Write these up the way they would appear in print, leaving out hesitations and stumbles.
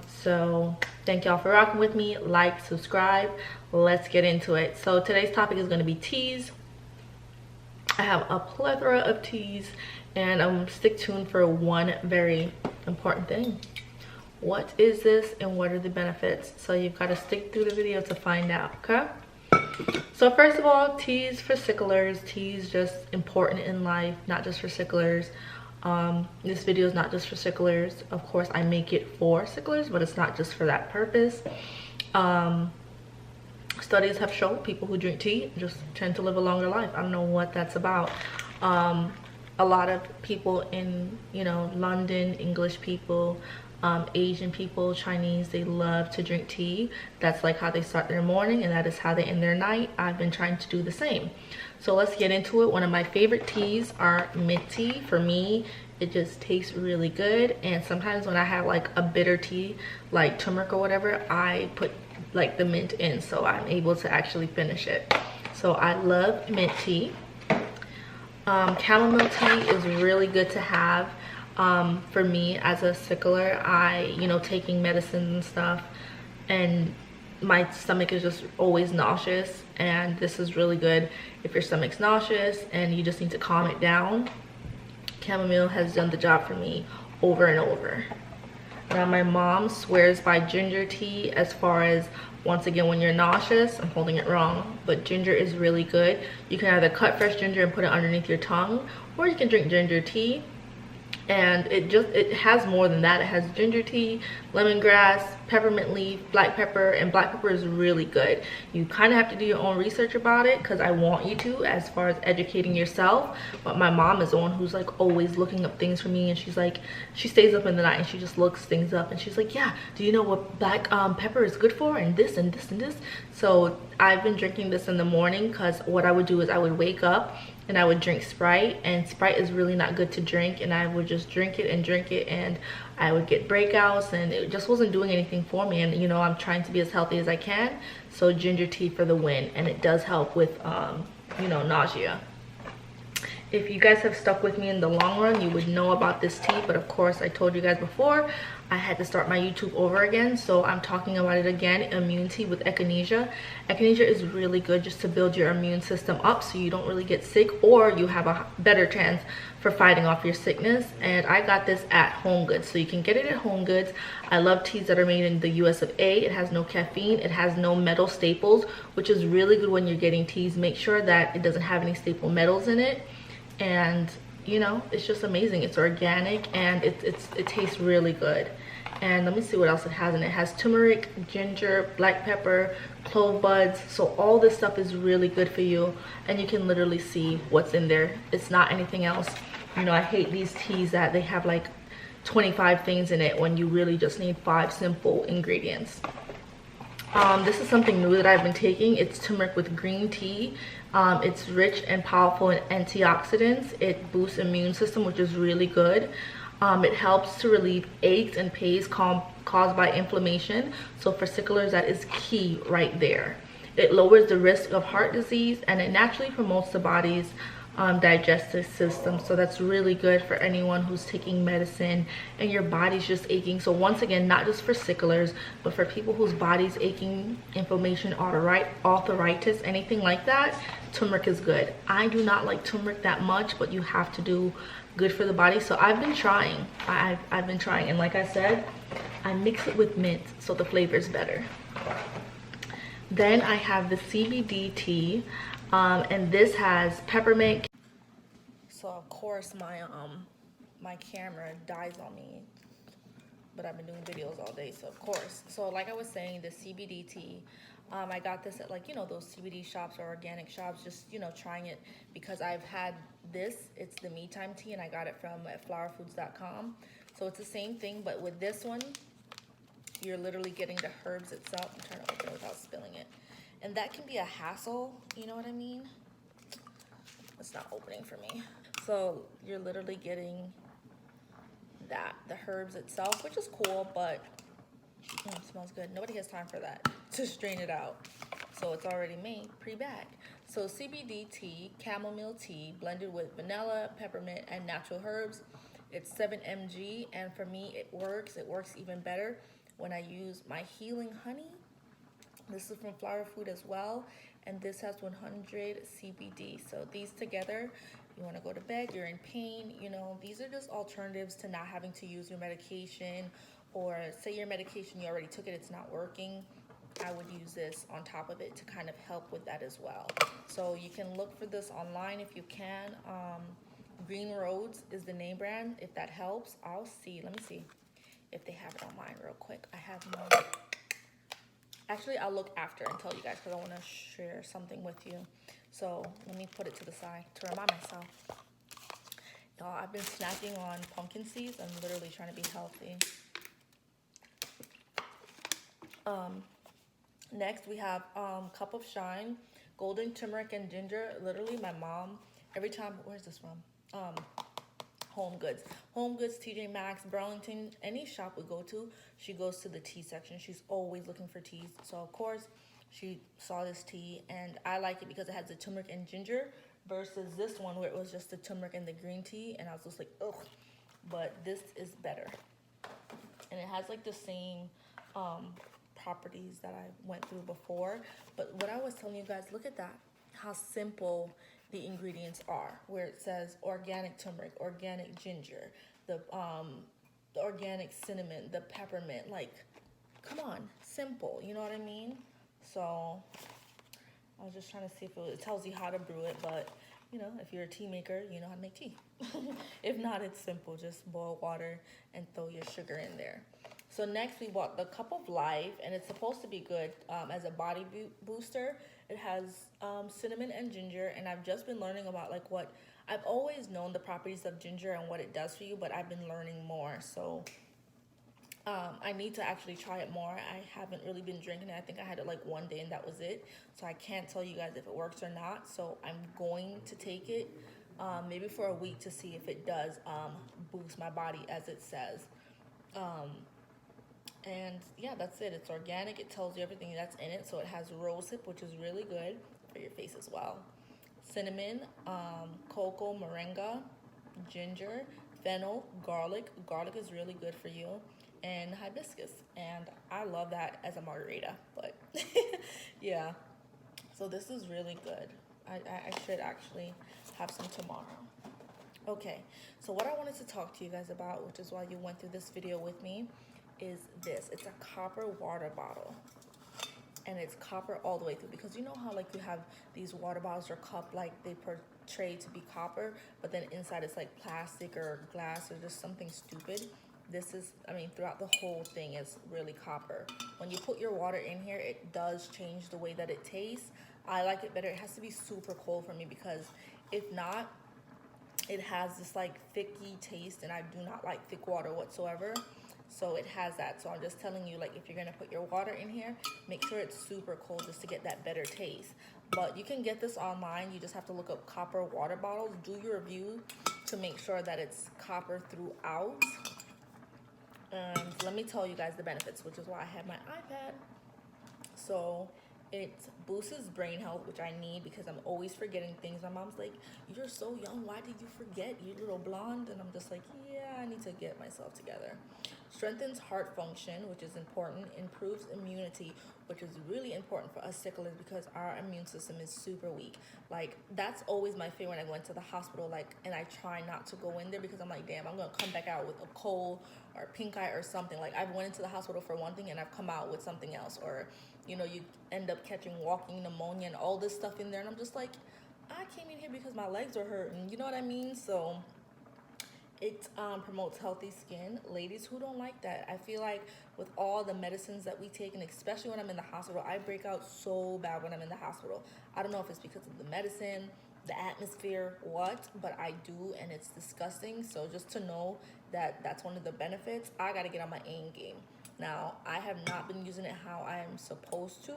So thank y'all for rocking with me. Like, subscribe. Let's get into it. So today's topic is going to be teas. I have a plethora of teas, and I'm stick tuned for one very important thing. What is this and what are the benefits? So you've got to stick through the video to find out, okay? So first of all, teas for sicklers. Teas just important in life, not just for sicklers. This video is not just for sicklers. Of course, I make it for sicklers, but it's not just for that purpose. Studies have shown people who drink tea just tend to live a longer life. I don't know what that's about. A lot of people in, London, English people, Asian people, Chinese, they love to drink tea. That's like how they start their morning, and that is how they end their night. I've been trying to do the same. So let's get into it. One of my favorite teas are mint tea. For me, it just tastes really good. And sometimes when I have like a bitter tea, like turmeric or whatever, I put like the mint in, so I'm able to actually finish it. So I love mint tea. Chamomile tea is really good to have. For me as a sickler, taking medicine and stuff, and my stomach is just always nauseous, and this is really good if your stomach's nauseous and you just need to calm it down. Chamomile has done the job for me over and over. Now my mom swears by ginger tea as far as, once again, when you're nauseous. I'm holding it wrong, but ginger is really good. You can either cut fresh ginger and put it underneath your tongue, or you can drink ginger tea. And it has more than that. It has ginger tea, lemongrass, peppermint leaf, black pepper, and black pepper is really good. You kind of have to do your own research about it, because I want you to, as far as educating yourself. But my mom is the one who's like always looking up things for me, and she's like, she stays up in the night and she just looks things up, and she's like, yeah, do you know what black pepper is good for, and this and this and this. So I've been drinking this in the morning, because what I would do is I would wake up and I would drink Sprite, and Sprite is really not good to drink, and I would just drink it, and I would get breakouts, and it just wasn't doing anything for me. And I'm trying to be as healthy as I can, so ginger tea for the win. And it does help with nausea. If you guys have stuck with me in the long run, you would know about this tea, but of course I told you guys before, I had to start my YouTube over again, so I'm talking about it again. Immune tea with echinacea. Echinacea is really good just to build your immune system up so you don't really get sick, or you have a better chance for fighting off your sickness. And I got this at Home Goods, so you can get it at Home Goods. I love teas that are made in the US of A. It has no caffeine, it has no metal staples, which is really good when you're getting teas. Make sure that it doesn't have any staple metals in it. And it's just amazing. It's organic, and it tastes really good. And let me see what else it has. And it has turmeric, ginger, black pepper, clove buds. So all this stuff is really good for you, and you can literally see what's in there. It's not anything else. I hate these teas that they have like 25 things in it when you really just need 5 simple ingredients. This is something new that I've been taking. It's turmeric with green tea. It's rich and powerful in antioxidants. It boosts immune system, which is really good. It helps to relieve aches and pains caused by inflammation. So for sicklers, that is key right there. It lowers the risk of heart disease, and it naturally promotes the body's digestive system. So that's really good for anyone who's taking medicine and your body's just aching. So once again, not just for sicklers, but for people whose body's aching, inflammation, arthritis, anything like that, turmeric is good. I do not like turmeric that much, but you have to do good for the body. So I've been trying. I've been trying, and like I said, I mix it with mint so the flavor is better. Then I have the CBD tea, and this has peppermint. So of course my camera dies on me, but I've been doing videos all day, so of course. So like I was saying, the CBD tea, I got this at those CBD shops or organic shops, just trying it, because I've had this. It's the Me Time tea, and I got it from flowerfoods.com. So it's the same thing, but with this one, you're literally getting the herbs itself. I'm trying to open it without spilling it, and that can be a hassle, you know what I mean? It's not opening for me. So you're literally getting the herbs itself, which is cool, but it smells good. Nobody has time for that to strain it out, so it's already made pre-bagged. So CBD tea, chamomile tea, blended with vanilla, peppermint, and natural herbs. It's 7 mg, and for me it works even better when I use my healing honey. This is from Flower Food as well, and this has 100 CBD. So these together, you want to go to bed, you're in pain, you know, these are just alternatives to not having to use your medication, or say your medication, you already took it, it's not working. I would use this on top of it to kind of help with that as well. So you can look for this online if you can. Green Roads is the name brand, if that helps. I'll see, let me see if they have it online real quick. I have mine. Actually, I'll look after and tell you guys because I want to share something with you. So let me put it to the side to remind myself. Y'all, I've been snacking on pumpkin seeds. I'm literally trying to be healthy. Next, we have Cup of Shine, golden turmeric and ginger. Literally, my mom, every time, where's this from? Home Goods, TJ Maxx, Burlington, any shop we go to, she goes to the tea section. She's always looking for teas. So of course, she saw this tea, and I like it because it has the turmeric and ginger versus this one where it was just the turmeric and the green tea, and I was just like, ugh. But this is better, and it has like the same properties that I went through before. But what I was telling you guys, look at that, how simple the ingredients are, where it says organic turmeric, organic ginger, the organic cinnamon, the peppermint. Like, come on, simple, you know what I mean? So I was just trying to see if it tells you how to brew it, but you know, if you're a tea maker, you know how to make tea. If not, it's simple. Just boil water and throw your sugar in there. So next we bought the Cup of Life, and it's supposed to be good as a body booster. It has cinnamon and ginger, and I've just been learning about like what, I've always known the properties of ginger and what it does for you, but I've been learning more. So I need to actually try it more. I haven't really been drinking it. I think I had it like one day and that was it. So I can't tell you guys if it works or not. So I'm going to take it maybe for a week to see if it does boost my body as it says. And yeah, that's it. It's organic. It tells you everything that's in it. So it has rosehip, which is really good for your face as well. Cinnamon, cocoa, moringa, ginger, fennel, garlic. Garlic is really good for you. And hibiscus. And I love that as a margarita. But yeah, so this is really good. I should actually have some tomorrow. Okay, so what I wanted to talk to you guys about, which is why you went through this video with me, is this. It's a copper water bottle, and it's copper all the way through, because you know how like you have these water bottles or cup, like they portray to be copper, but then inside it's like plastic or glass or just something stupid. This is, I mean, throughout the whole thing is really copper. When you put your water in here, it does change the way that it tastes. I like it better. It has to be super cold for me, because if not, it has this like thicky taste, and I do not like thick water whatsoever. So it has that. So I'm just telling you, like, if you're gonna put your water in here, make sure it's super cold just to get that better taste. But you can get this online. You just have to look up copper water bottles. Do your review to make sure that it's copper throughout. And let me tell you guys the benefits, which is why I have my iPad. So it boosts brain health, which I need because I'm always forgetting things. My mom's like, you're so young, why did you forget, you little blonde? And I'm just like, yeah, I need to get myself together. Strengthens heart function, which is important. Improves immunity, which is really important for us sicklers because our immune system is super weak. Like, that's always my fear when I go into the hospital, like, and I try not to go in there because I'm like, damn, I'm gonna come back out with a cold or pink eye or something. Like, I've went into the hospital for one thing and I've come out with something else, or you know, you end up catching walking pneumonia and all this stuff in there, and I'm just like, I came in here because my legs are hurting, you know what I mean? So it promotes healthy skin. Ladies who don't like that, I feel like with all the medicines that we take, and especially when I'm in the hospital, I break out so bad when I'm in the hospital. I don't know if it's because of the medicine, the atmosphere, what, but I do, and it's disgusting. So just to know that that's one of the benefits, I gotta get on my A game. Now, I have not been using it how I am supposed to,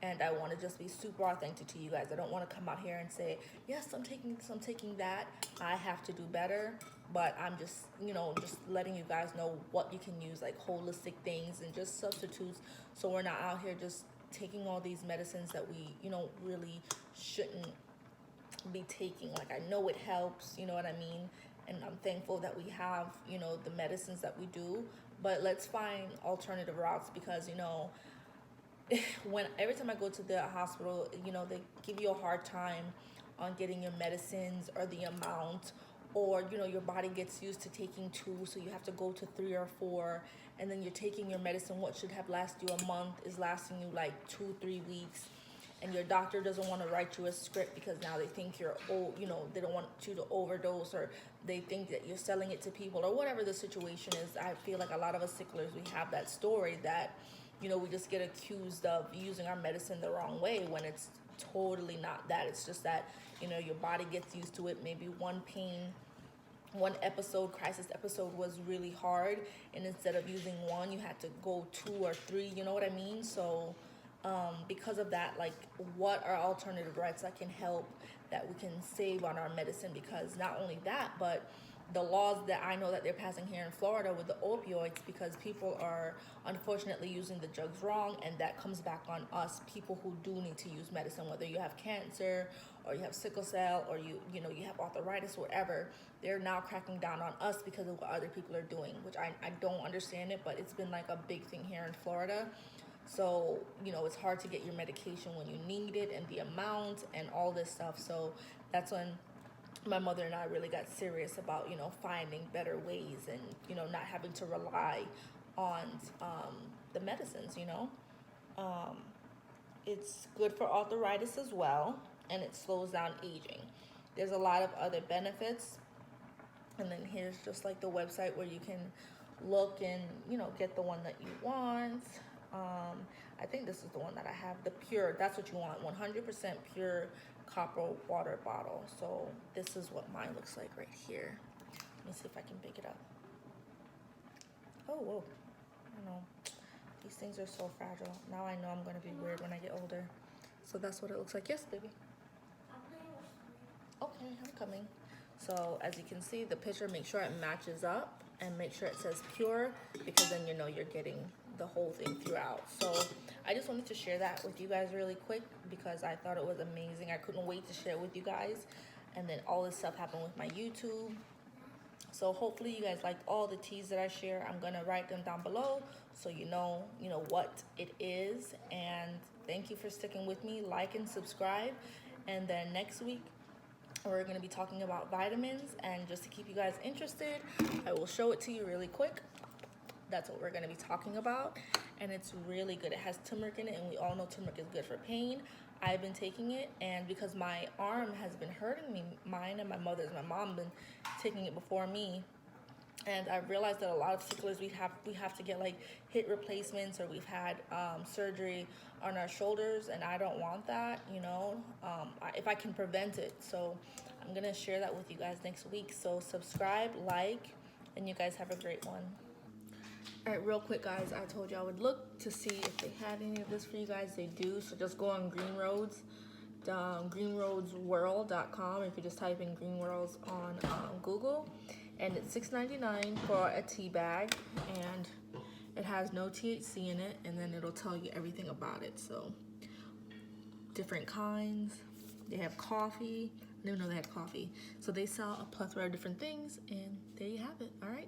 and I want to just be super authentic to you guys. I don't want to come out here and say, yes, I'm taking this, I'm taking that. I have to do better, but I'm just, you know, just letting you guys know what you can use, like holistic things and just substitutes, so we're not out here just taking all these medicines that we, you know, really shouldn't be taking. Like, I know it helps, you know what I mean, and I'm thankful that we have, you know, the medicines that we do. But let's find alternative routes, because, you know, when every time I go to the hospital, you know, they give you a hard time on getting your medicines or the amount, or you know, your body gets used to taking 2, so you have to go to 3 or 4, and then you're taking your medicine. What should have lasted you a month is lasting you like 2-3 weeks, and your doctor doesn't want to write you a script because now they think you're you know, they don't want you to overdose, or they think that you're selling it to people, or whatever the situation is. I feel like a lot of us sicklers, we have that story that, you know, we just get accused of using our medicine the wrong way, when it's totally not that. It's just that, you know, your body gets used to it. Maybe one crisis episode was really hard, and instead of using 1, you had to go 2 or 3, you know what I mean? So because of that, like, what are alternative routes that can help, that we can save on our medicine? Because not only that, but the laws that I know that they're passing here in Florida with the opioids, because people are unfortunately using the drugs wrong, and that comes back on us, people who do need to use medicine, whether you have cancer or you have sickle cell, or you know, you have arthritis, whatever. They're now cracking down on us because of what other people are doing, which I don't understand it, but it's been like a big thing here in Florida. So, you know, it's hard to get your medication when you need it, and the amount and all this stuff. So that's when my mother and I really got serious about, you know, finding better ways, and, you know, not having to rely on the medicines, you know. It's good for arthritis as well, and it slows down aging. There's a lot of other benefits. And then here's just like the website where you can look and, you know, get the one that you want. I think this is the one that I have, the pure, that's what you want, 100% pure copper water bottle. So this is what mine looks like right here. Let me see if I can pick it up. Oh, whoa, I don't know. These things are so fragile. Now I know I'm gonna be weird when I get older. So that's what it looks like. Yes, baby. Okay, I'm coming. So as you can see, the picture, make sure it matches up, and make sure it says pure, because then you know you're getting the whole thing throughout. So I just wanted to share that with you guys really quick, because I thought it was amazing. I couldn't wait to share it with you guys. And then all this stuff happened with my YouTube. So hopefully you guys liked all the teas that I share. I'm gonna write them down below so you know what it is. And thank you for sticking with me. Like and subscribe. And then next week we're going to be talking about vitamins, and just to keep you guys interested, I will show it to you really quick. That's what we're going to be talking about, and it's really good. It has turmeric in it, and we all know turmeric is good for pain. I've been taking it, and because my arm has been hurting me, mine and my mother's, my mom been taking it before me, and I realized that a lot of sicklers, we have to get like hip replacements, or we've had surgery on our shoulders, and I don't want that, you know, if I can prevent it. So I'm gonna share that with you guys next week. So subscribe, like, and you guys have a great one. All right, real quick, guys, I told you I would look to see if they had any of this for you guys. They do, so just go on Green Roads, greenroadsworld.com. If you just type in Green Roads on Google, and it's $6.99 for a tea bag, and it has no THC in it, and then it'll tell you everything about it. So different kinds, they have coffee. I didn't even know they had coffee. So they sell a plethora of different things, and there you have it. All right.